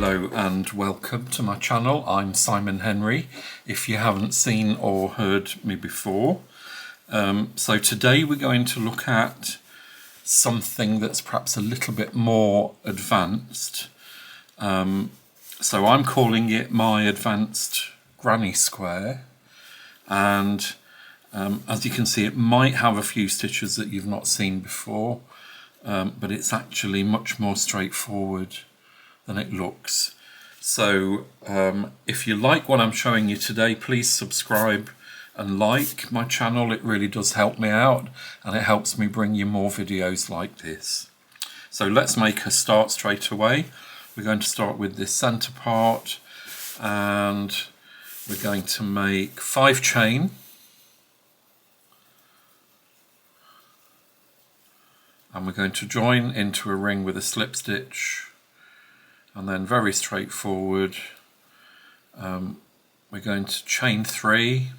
Hello and welcome to my channel. I'm Simon Henry, if you haven't seen or heard me before. So today we're going to look at something that's perhaps a little bit more advanced. So I'm calling it my advanced granny square, and as you can see, it might have a few stitches that you've not seen before, but it's actually much more straightforward than it looks. So if you like what I'm showing you today, please subscribe and like my channel. It really does help me out, and it helps me bring you more videos like this. So let's make a start straight away. We're going to start with this center part, and we're going to make 5 chain, and we're going to join into a ring with a slip stitch. And then very straightforward, we're going to chain 3,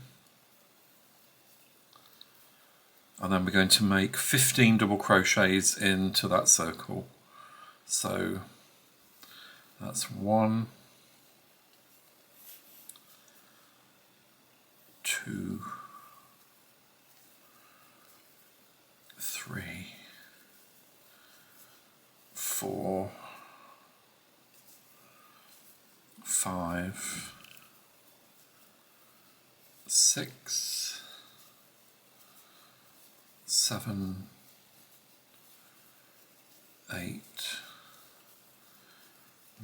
and then we're going to make 15 double crochets into that circle. So that's 1, 2, 3, 4, 5, 6, 7, 8,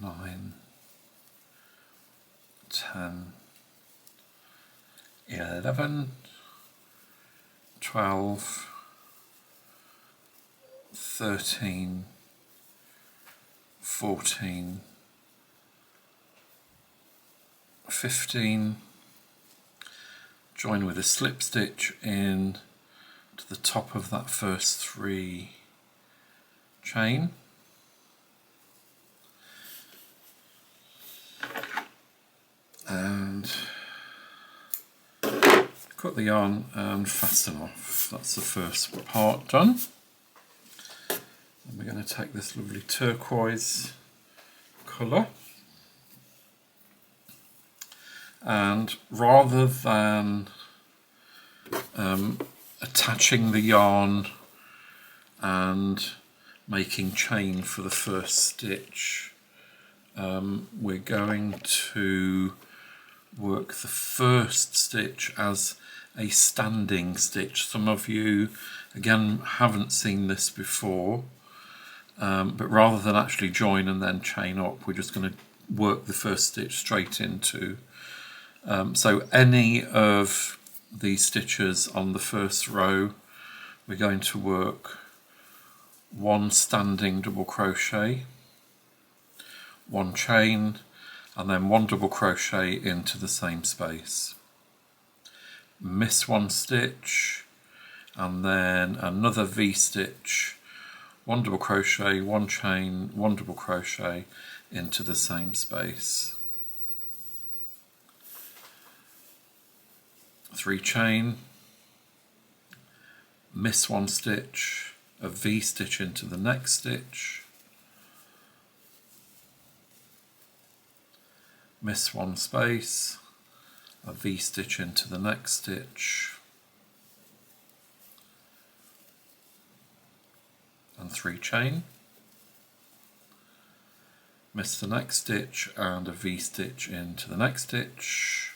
9, 10, 11, 12, 13, 14, 15, join with a slip stitch in to the top of that first 3 chain, and cut the yarn and fasten off. That's the first part done. And we're going to take this lovely turquoise colour, and rather than attaching the yarn and making chain for the first stitch, we're going to work the first stitch as a standing stitch. Some of you again haven't seen this before, but rather than actually join and then chain up, we're just going to work the first stitch straight into. So any of these stitches on the first row, we're going to work 1 standing double crochet, 1 chain, and then 1 double crochet into the same space. Miss 1 stitch, and then another V stitch, 1 double crochet, 1 chain, 1 double crochet into the same space. 3 chain, miss 1 stitch, a V stitch into the next stitch, miss 1 space, a V stitch into the next stitch, and 3 chain, miss the next stitch and a V stitch into the next stitch,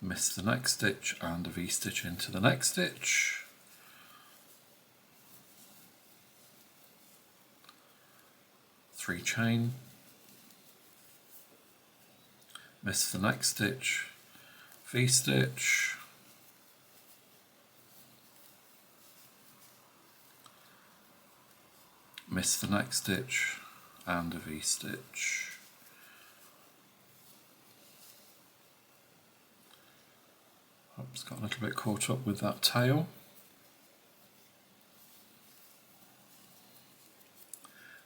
miss the next stitch and a V stitch into the next stitch, three chain, miss the next stitch, V stitch, miss the next stitch and a V stitch. Oops, got a little bit caught up with that tail.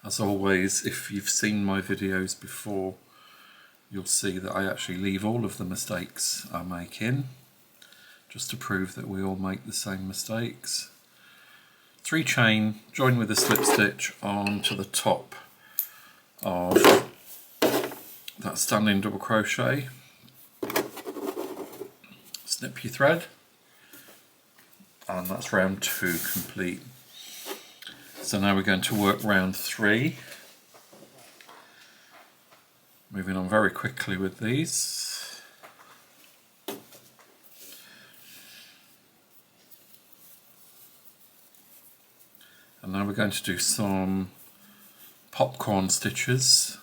As always, if you've seen my videos before, you'll see that I actually leave all of the mistakes I make in, just to prove that we all make the same mistakes. 3 chain, join with a slip stitch onto the top of that standing double crochet, snip your thread, and that's round 2 complete. So now we're going to work round 3, moving on very quickly with these. And now we're going to do some popcorn stitches.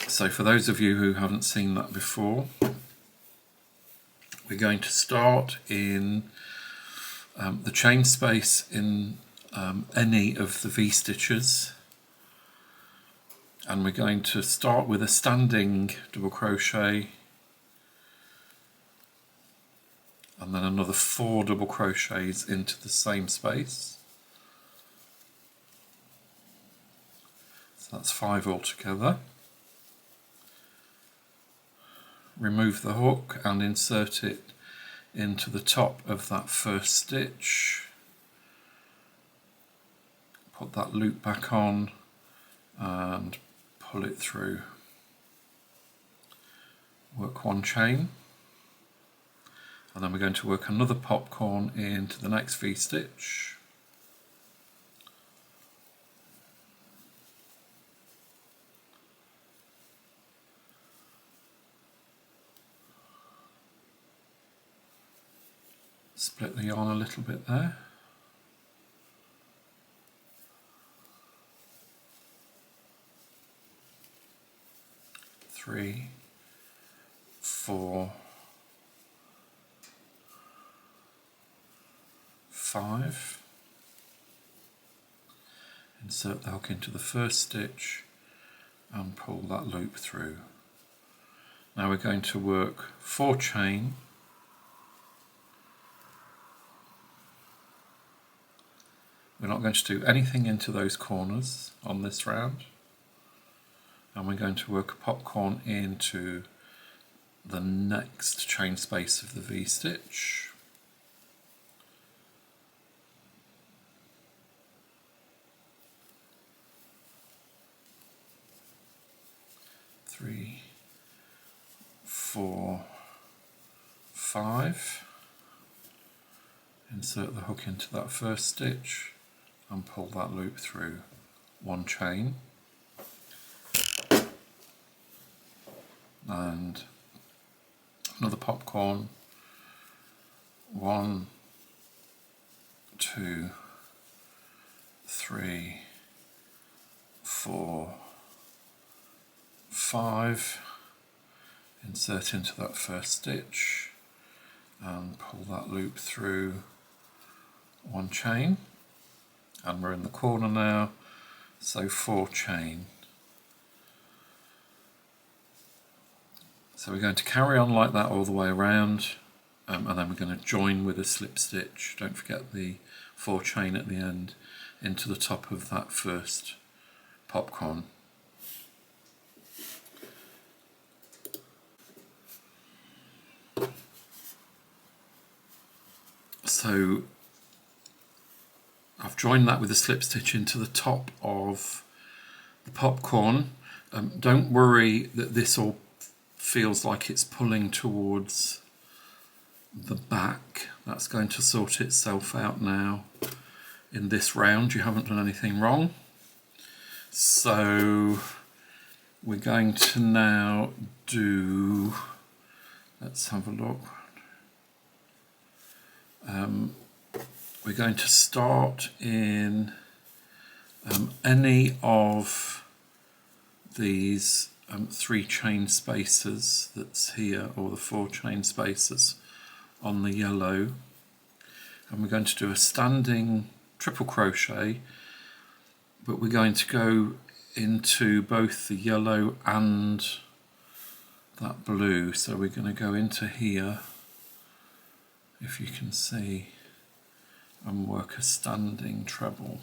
So for those of you who haven't seen that before, we're going to start in the chain space in any of the V-stitches, and we're going to start with a standing double crochet and then another 4 double crochets into the same space. So that's 5 altogether. Remove the hook and insert it into the top of that first stitch. Put that loop back on and pull it through. Work 1 chain, and then we're going to work another popcorn into the next V-stitch. Split the yarn a little bit there. Three, 4, 5. Insert the hook into the first stitch and pull that loop through. Now we're going to work 4 chain, we're not going to do anything into those corners on this round, and we're going to work a popcorn into the next chain space of the V-stitch. Three, 4, 5. Insert the hook into that first stitch and pull that loop through. 1 chain and another popcorn. 1, 2, 3, 4, 5. Insert into that first stitch and pull that loop through. 1 chain, and we're in the corner now, so 4 chain. So we're going to carry on like that all the way around, and then we're going to join with a slip stitch. Don't forget the 4 chain at the end into the top of that first popcorn. So I've joined that with a slip stitch into the top of the popcorn. Don't worry that this all feels like it's pulling towards the back. That's going to sort itself out now. In this round, you haven't done anything wrong. So we're going to now do, let's have a look. We're going to start in any of these 3 chain spaces that's here, or the 4 chain spaces on the yellow, and we're going to do a standing triple crochet, but we're going to go into both the yellow and that blue. So we're going to go into here, if you can see, and work a standing treble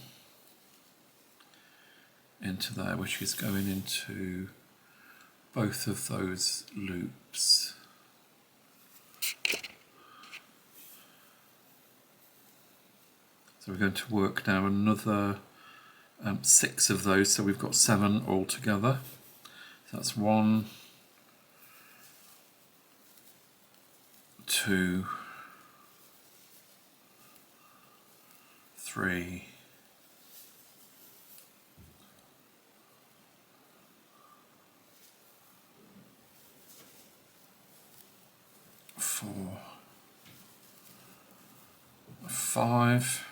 into there, which is going into both of those loops. So we're going to work now another 6 of those, so we've got 7 altogether. So that's 1, 2, 3, 4, 5,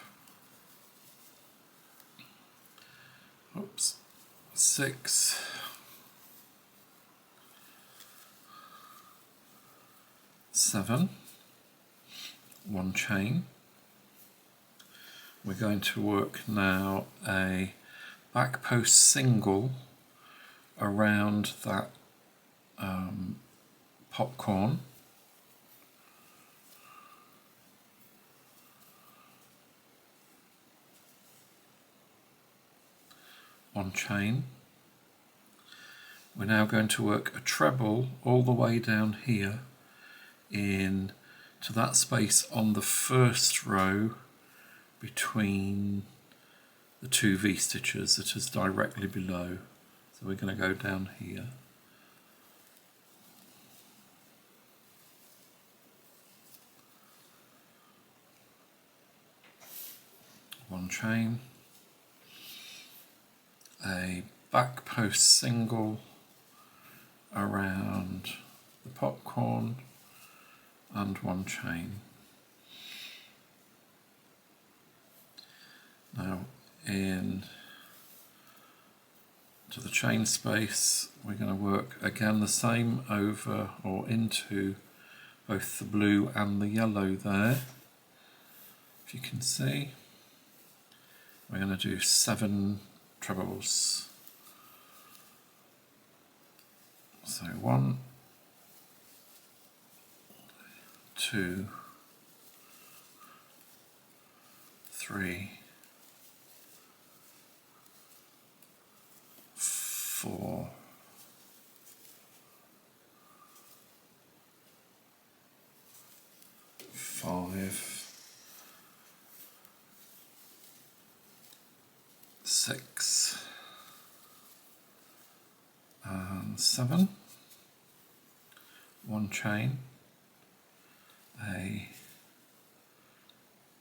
6, 7, 1 chain. We're going to work now a back post single around that popcorn. One chain. We're now going to work a treble all the way down here in to that space on the first row between the 2 V-stitches that is directly below. So we're going to go down here. One chain, a back post single around the popcorn and 1 chain. Now in to the chain space we're going to work again the same over or into both the blue and the yellow there. If you can see, we're going to do 7 trebles. So 1, 2, 3, 4, 5, 6, and 7. 1 chain, a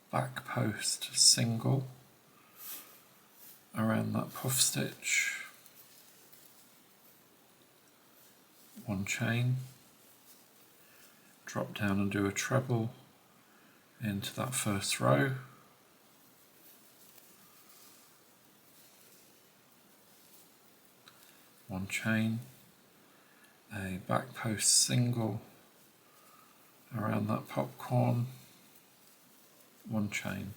back post single around that puff stitch, 1 chain, drop down and do a treble into that first row, one chain, a back post single around that popcorn, 1 chain.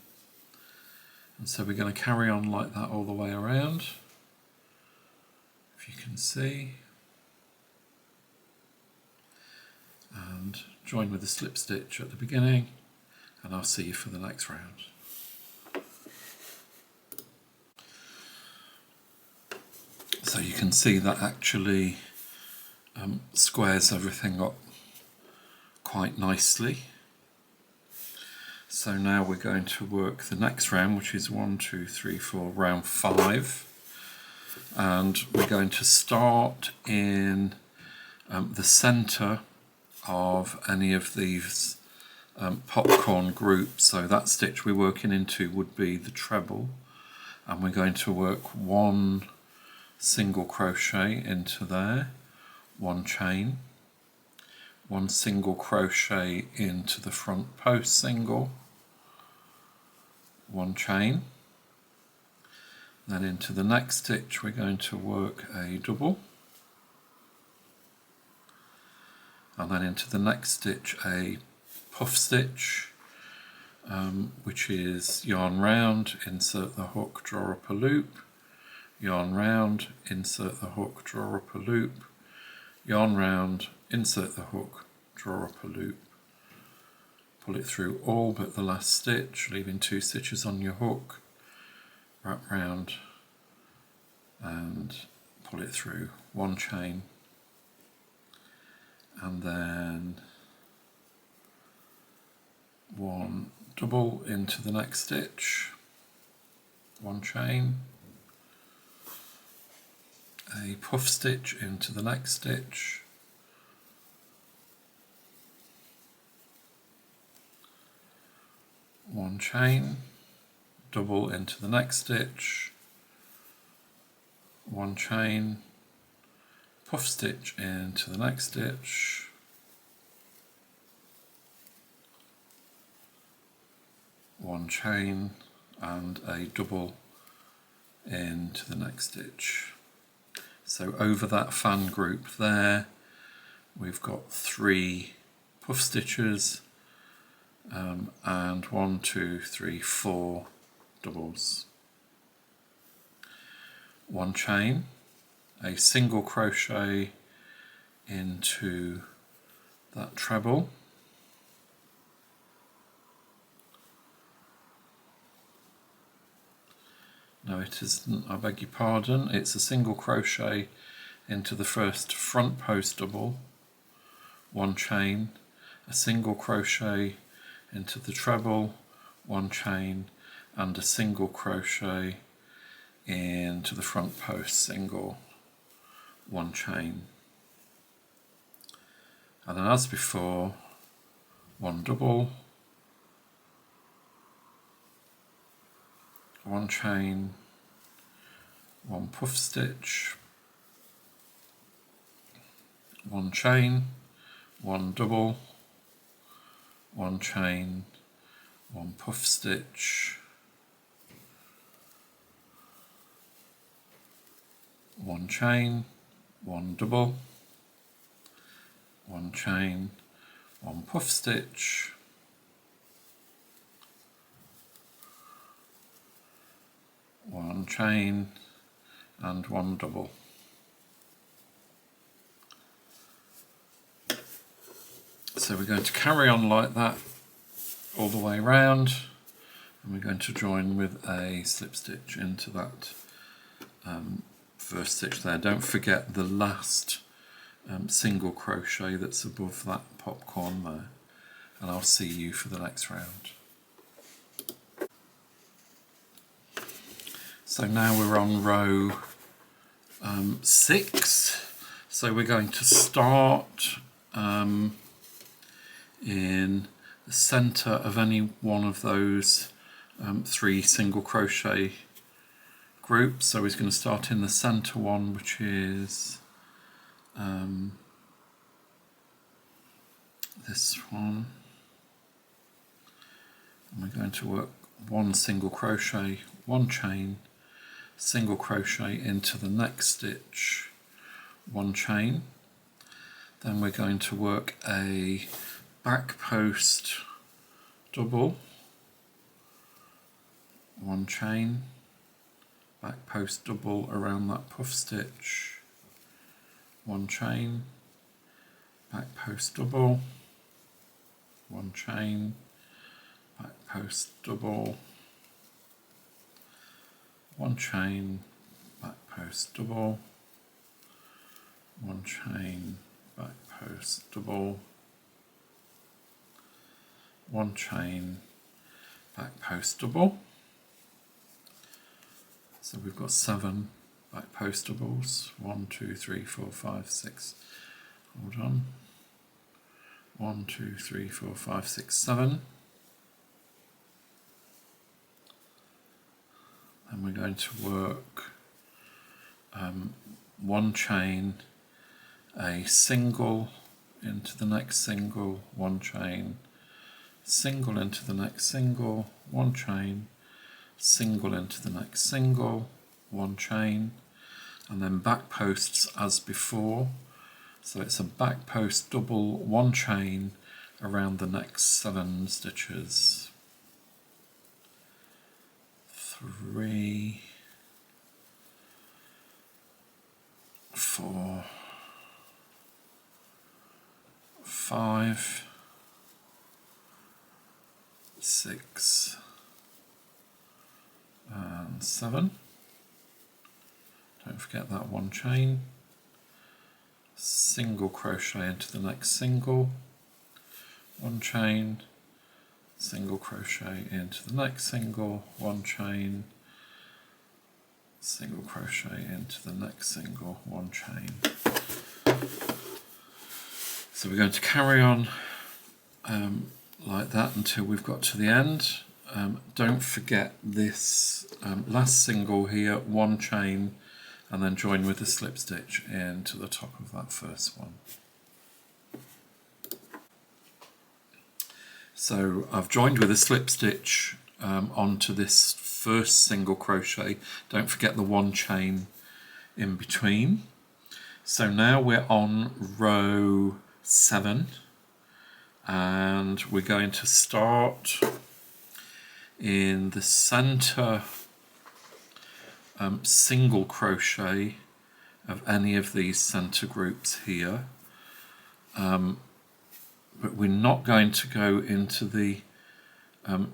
And so we're going to carry on like that all the way around, if you can see, and join with the slip stitch at the beginning, and I'll see you for the next round. So you can see that actually squares everything up quite nicely. So now we're going to work the next round, which is 1, 2, 3, 4, round 5, and we're going to start in the centre of any of these popcorn groups. So that stitch we're working into would be the treble, and we're going to work 1 single crochet into there, 1 chain, 1 single crochet into the front post single, 1 chain, then into the next stitch we're going to work a double, and then into the next stitch a puff stitch, which is yarn round, insert the hook, draw up a loop, yarn round, insert the hook, draw up a loop, yarn round, insert the hook, draw up a loop, pull it through all but the last stitch, leaving 2 stitches on your hook, wrap round and pull it through, 1 chain, and then 1 double into the next stitch, one chain, a puff stitch into the next stitch, one chain, double into the next stitch, one chain, puff stitch into the next stitch, one chain and a double into the next stitch. So over that fan group there we've got 3 puff stitches and 1, 2, 3, 4 doubles. One chain, a single crochet into that treble, no it isn't, I beg your pardon, it's a single crochet into the first front post double, one chain, a single crochet into the treble, one chain and a single crochet into the front post single, one chain, and then as before one double, one chain, one puff stitch, one chain, one double, one chain, one puff stitch, one chain, one double, one chain, one puff stitch, one chain and one double. So we're going to carry on like that all the way around, and we're going to join with a slip stitch into that first stitch there. Don't forget the last single crochet that's above that popcorn there, and I'll see you for the next round. So now we're on row 6, so we're going to start in the center of any one of those 3 single crochet groups. So he's going to start in the center one, which is this one, and we're going to work 1 single crochet, 1 chain, single crochet into the next stitch, 1 chain, then we're going to work a back post double, 1 chain, back post double around that puff stitch, 1 chain, back post double, 1 chain, back post double, 1 chain, back post double, 1 chain, back post double, 1 chain, back post double. So we've got 7 back post doubles, 1, 2, 3, 4, 5, 6, hold on, 1, 2, 3, 4, 5, 6, 7. And we're going to work 1 chain, a single into the next single, 1 chain, single into the next single, 1 chain, single into the next single, 1 chain, and then back posts as before. So it's a back post double, 1 chain around the next 7 stitches. 3, 4, 5, 6 and 7. Don't forget that 1 chain, single crochet into the next single, 1 chain, single crochet into the next single, 1 chain, single crochet into the next single, 1 chain. So we're going to carry on like that until we've got to the end. Don't forget this last single here, 1 chain, and then join with a slip stitch into the top of that first one. So I've joined with a slip stitch onto this first single crochet. Don't forget the 1 chain in between. So now we're on row 7, and we're going to start in the center single crochet of any of these center groups here, but we're not going to go into the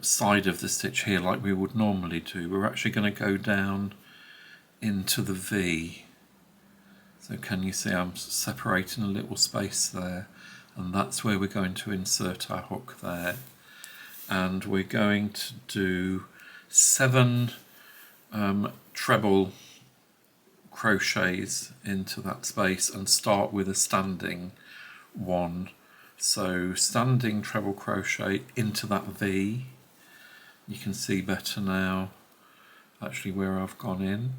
side of the stitch here like we would normally do. We're actually going to go down into the V. So can you see I'm separating a little space there, and that's where we're going to insert our hook there. And we're going to do 7 treble crochets into that space and start with a standing one. So standing treble crochet into that V. You can see better now actually where I've gone in,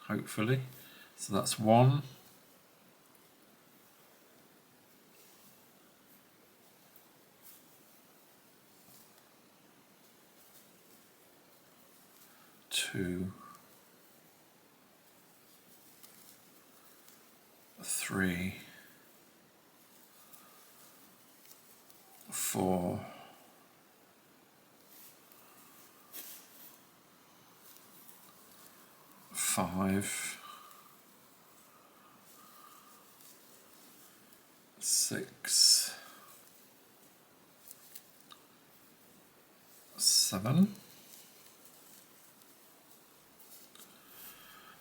hopefully. So that's 1, 2, 3, 4, 5, 6, 7.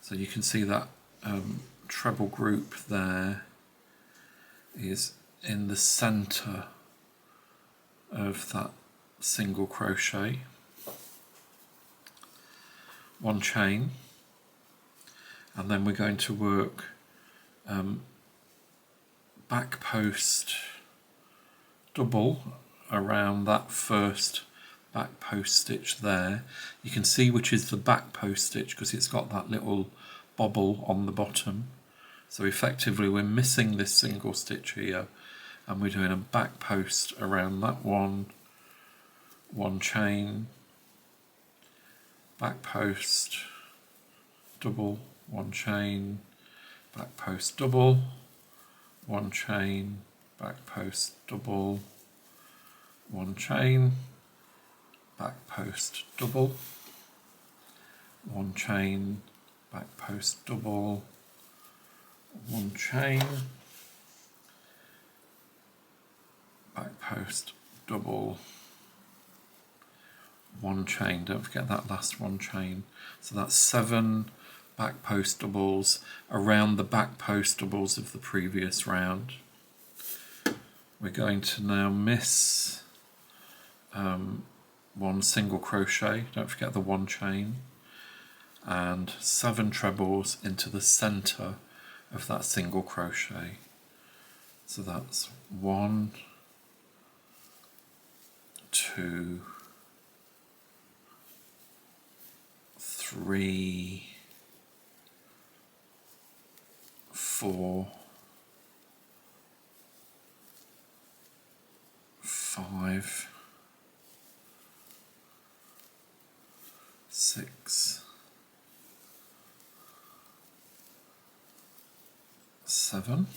So you can see that treble group there is in the center of that single crochet. 1 chain, and then we're going to work back post double around that first back post stitch there. You can see which is the back post stitch because it's got that little bobble on the bottom. So effectively we're missing this single stitch here, and we're doing a back post around that one, 1 chain, back post double, 1 chain, back post double, 1 chain, back post double, 1 chain, back post double, 1 chain, back post double, 1 chain, back post double, 1 chain. Don't forget that last 1 chain. So that's 7 back post doubles around the back post doubles of the previous round. We're going to now miss 1 single crochet, don't forget the 1 chain, and 7 trebles into the center of that single crochet. So that's 1, 2, 3, 4, 5, 6, 7.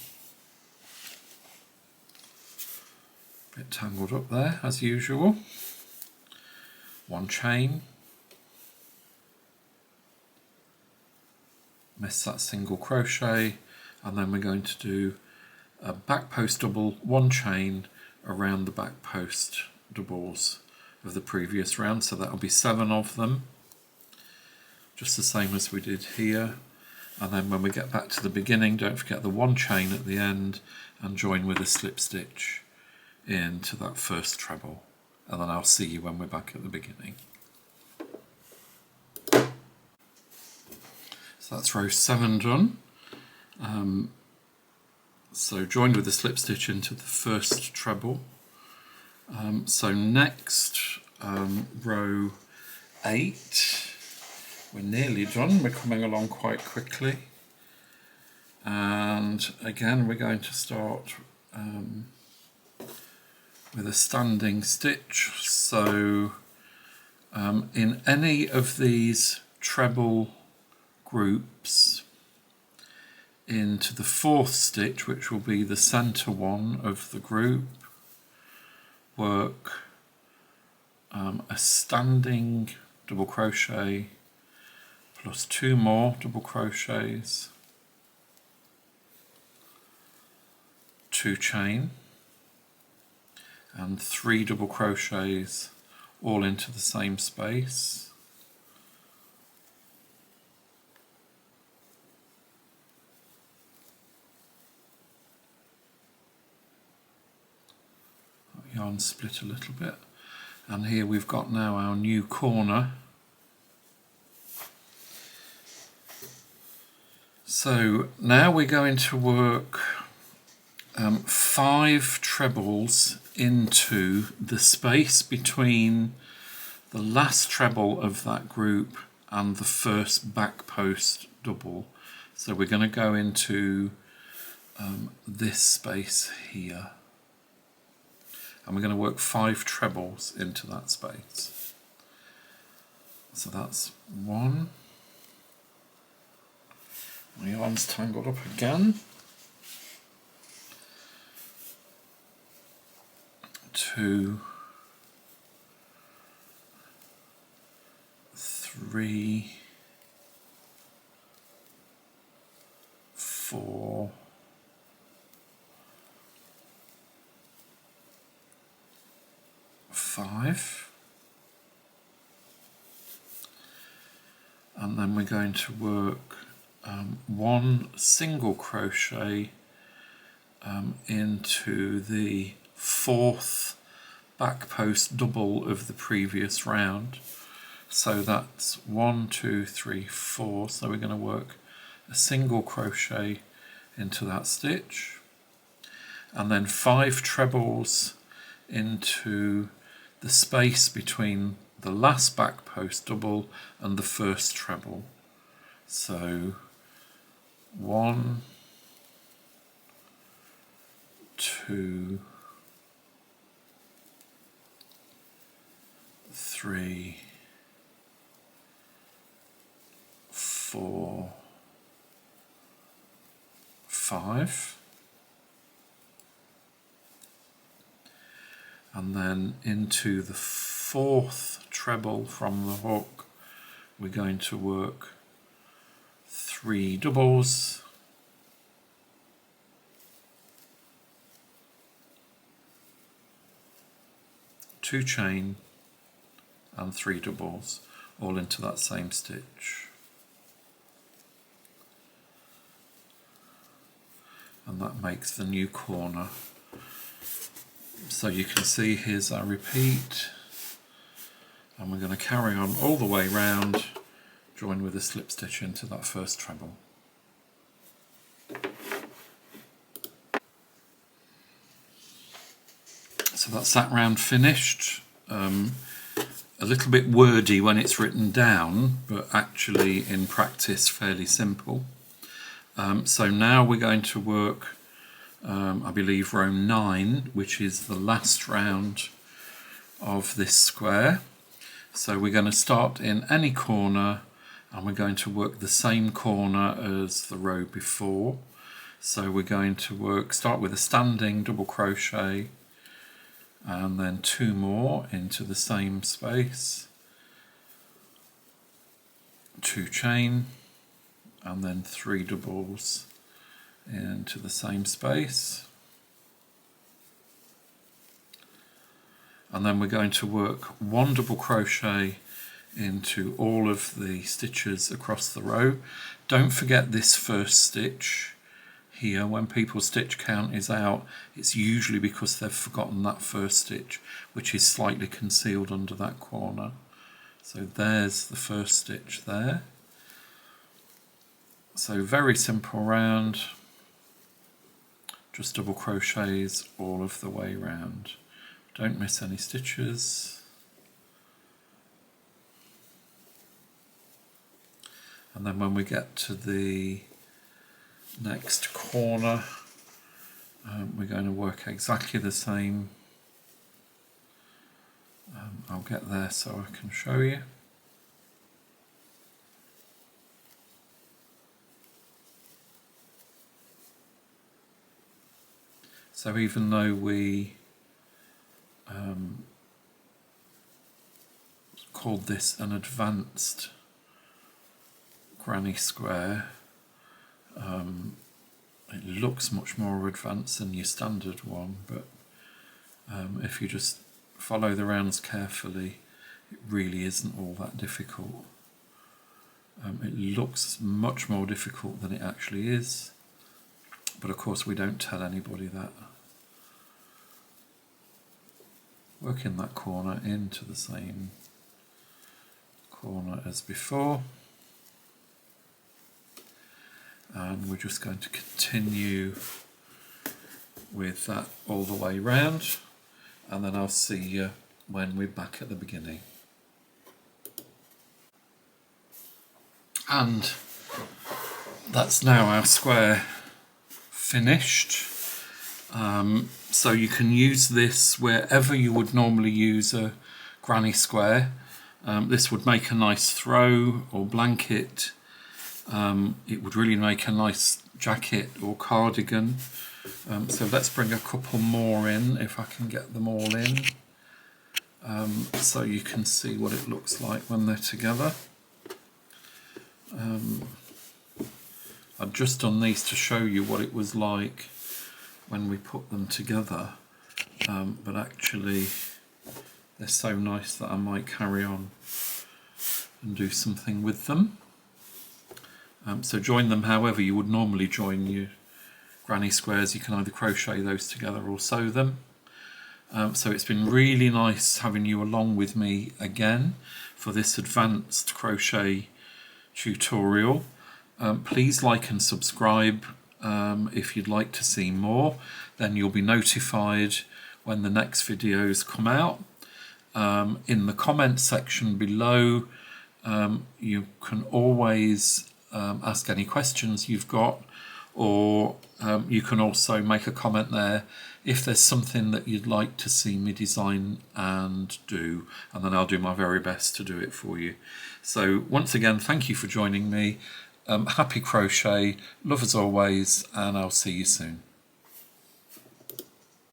Bit tangled up there as usual. 1 chain. Miss that single crochet, and then we're going to do a back post double, 1 chain around the back post doubles of the previous round, so that'll be 7 of them, just the same as we did here. And then when we get back to the beginning, don't forget the 1 chain at the end and join with a slip stitch into that first treble, and then I'll see you when we're back at the beginning. So that's row 7 done. So joined with the slip stitch into the first treble. So next, row 8, we're nearly done, we're coming along quite quickly. And again we're going to start with a standing stitch. So in any of these treble groups, into the 4th stitch, which will be the center one of the group, work a standing double crochet plus 2 more double crochets, 2 chain and 3 double crochets all into the same space. Yarn split a little bit, and here we've got now our new corner. So now we're going to work 5 trebles into the space between the last treble of that group and the first back post double. So we're going to go into this space here. And we're going to work 5 trebles into that space. So that's 1. My yarn's tangled up again. 2, 3, 4, 5, and then we're going to work 1 single crochet into the 4th back post double of the previous round. So that's 1, 2, 3, 4. So we're going to work a single crochet into that stitch, and then 5 trebles into the space between the last back post double and the first treble. So 1, 2, 3, 4, 5. And then into the 4th treble from the hook, we're going to work 3 doubles, 2 chain and 3 doubles, all into that same stitch. And that makes the new corner. So you can see here's our repeat, and we're going to carry on all the way round, join with a slip stitch into that first treble. So that's that round finished. A little bit wordy when it's written down, but actually in practice fairly simple. So now we're going to work I believe row 9, which is the last round of this square. So we're going to start in any corner, and we're going to work the same corner as the row before. So we're going to start with a standing double crochet, and then 2 more into the same space, 2 chain, and then 3 doubles into the same space. And then we're going to work 1 double crochet into all of the stitches across the row. Don't forget this first stitch here. When people's stitch count is out, it's usually because they've forgotten that first stitch, which is slightly concealed under that corner. So there's the first stitch there. So very simple round, just double crochets all of the way round. Don't miss any stitches. And then when we get to the next corner, we're going to work exactly the same. I'll get there so I can show you. So even though we called this an advanced granny square, it looks much more advanced than your standard one, but if you just follow the rounds carefully, it really isn't all that difficult. It looks much more difficult than it actually is, but of course we don't tell anybody that. Working that corner into the same corner as before, and we're just going to continue with that all the way round, and then I'll see you when we're back at the beginning. And that's now our square finished. So you can use this wherever you would normally use a granny square. This would make a nice throw or blanket. It would really make a nice jacket or cardigan. So let's bring a couple more in, if I can get them all in, so you can see what it looks like when they're together. I've just done these to show you what it was like when we put them together, but actually they're so nice that I might carry on and do something with them. So join them however you would normally join your granny squares. You can either crochet those together or sew them. So it's been really nice having you along with me again for this advanced crochet tutorial. Please like and subscribe if you'd like to see more. Then you'll be notified when the next videos come out. In the comment section below, you can always ask any questions you've got, or you can also make a comment there if there's something that you'd like to see me design and do, and then I'll do my very best to do it for you. So once again, thank you for joining me. Happy crochet, love as always, and I'll see you soon.